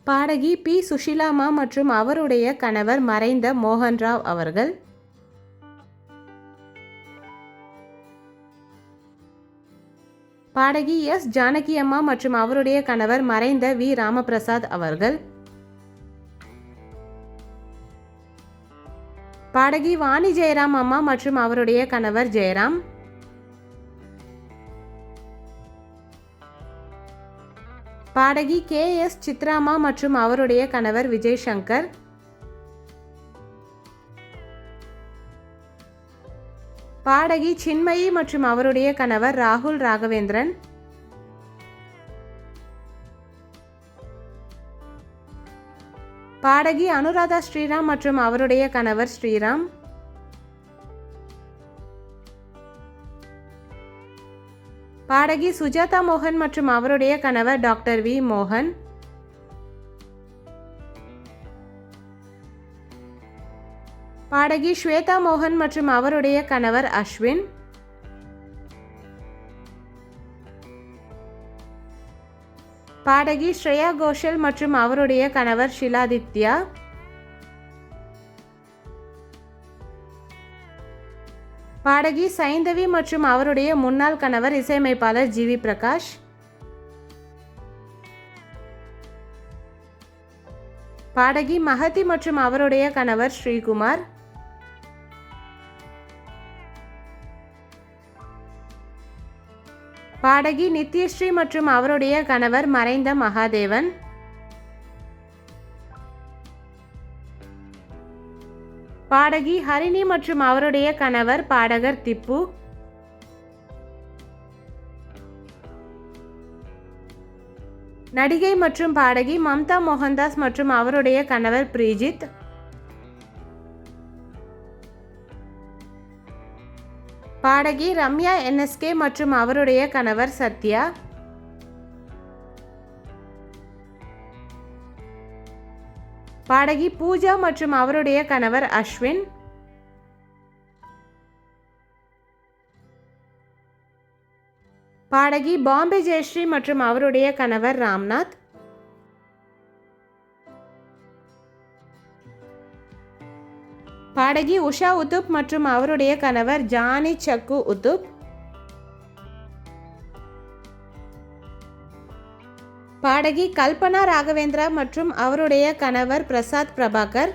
பாடகி பி. சுஷீலாம்மா மற்றும் அவருடைய கணவர் மறைந்த மோகன்ராவ் அவர்கள். பாடகி எஸ். ஜானகி அம்மா மற்றும் அவருடைய கணவர் மறைந்த வி. ராமபிரசாத் அவர்கள். பாடகி வாணி ஜெயராம் அம்மா மற்றும் அவருடைய கணவர் ஜெயராம். பாடகி கே. எஸ். சித்ராமா மற்றும் அவருடைய கணவர் விஜய் சங்கர். பாடகி சின்மயி மற்றும் அவருடைய கணவர் ராகுல் ராகவேந்திரன். பாடகி அனுராதா ஸ்ரீராம் மற்றும் அவருடைய கணவர் ஸ்ரீராம். பாடகி சுஜாதா மோகன் மற்றும் அவருடைய கணவர் டாக்டர் வி. மோகன். பாடகி ஸ்வேதா மோகன் மற்றும் அவருடைய கணவர் அஸ்வின். பாடகி ஸ்ரேயா கோஷல் மற்றும் அவருடைய கணவர் ஷிலாதித்யா. பாடகி சைந்தவி மற்றும் அவருடைய முன்னாள் கணவர் இசையமைப்பாளர் ஜி. வி. பிரகாஷ். பாடகி மஹதி மற்றும் அவருடைய கணவர் ஸ்ரீகுமார். பாடகி நித்யஸ்ரீ மற்றும் அவருடைய கணவர் மறைந்த மகாதேவன். பாடகி ஹரிணி மற்றும் அவருடைய கணவர் பாடகர் திப்பு. நடிகை மற்றும் பாடகி மம்தா மோகன்தாஸ் மற்றும் அவருடைய கணவர் பிரீஜித். பாடகி ரம்யா என்எஸ்கே மற்றும் அவருடைய கணவர் சத்யா. பாடகி பூஜா மற்றும் அவருடைய கணவர் அஸ்வின். பாடகி பாம்பே ஜெயஸ்ரீ மற்றும் அவருடைய கணவர் ராம்நாத். பாடகி உஷா உத்துப் மற்றும் அவருடைய கணவர் ஜானி சக்கு உத்துப். பாடகி கல்பனா ராகவேந்திரா மற்றும் அவருடைய கணவர் பிரசாத் பிரபாகர்.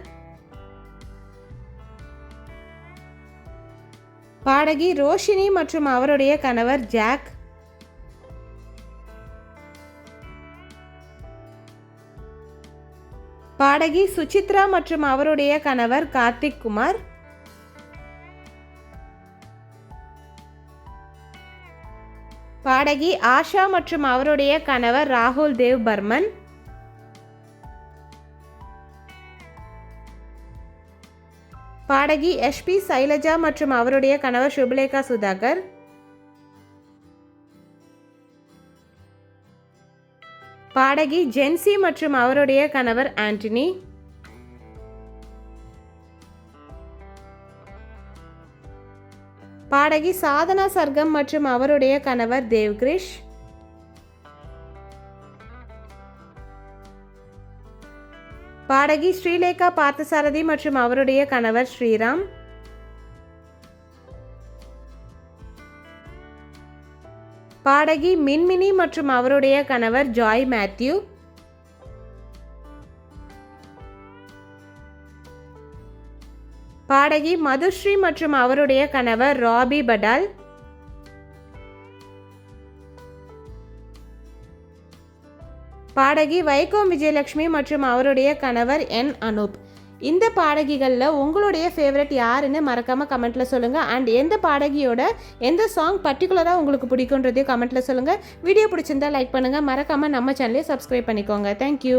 பாடகி ரோஷினி மற்றும் அவருடைய கணவர் ஜாக். பாடகி சுசித்ரா மற்றும் அவருடைய கணவர் கார்த்திக் குமார். பாடகி ஆஷா மற்றும் அவருடைய கணவர் ராகுல் தேவ் பர்மன். பாடகி எஸ்பி சைலஜா மற்றும் அவருடைய கணவர் சுபலேகா சுதாகர். பாடகி ஜென்சி மற்றும் அவருடைய கணவர் ஆண்டனி. பாடகி சாதனா சர்கம் மற்றும் அவருடைய கணவர் தேவ்கிரிஷ். பாடகி ஸ்ரீலேகா பார்த்தசாரதி மற்றும் அவருடைய கணவர் ஸ்ரீராம். பாடகி மின்மினி மற்றும் அவருடைய கணவர் ஜாய் மேத்யூ. பாடகி மதுஸ்ரீ மற்றும் அவருடைய கணவர் ராபி படால். பாடகி வைகோம் விஜயலட்சுமி மற்றும் அவருடைய கணவர் என் அனூப். இந்த பாடகிகளில் உங்களுடைய ஃபேவரட் யாருன்னு மறக்காமல் கமெண்ட்டில் சொல்லுங்கள். அண்ட் எந்த பாடகியோட எந்த சாங் பர்டிகுலராக உங்களுக்கு பிடிக்குன்றதையும் கமெண்ட்டில் சொல்லுங்கள். வீடியோ பிடிச்சிருந்தால் லைக் பண்ணுங்கள். மறக்காமல் நம்ம சேனலையும் சப்ஸ்கிரைப் பண்ணிக்கோங்க. தேங்க்யூ.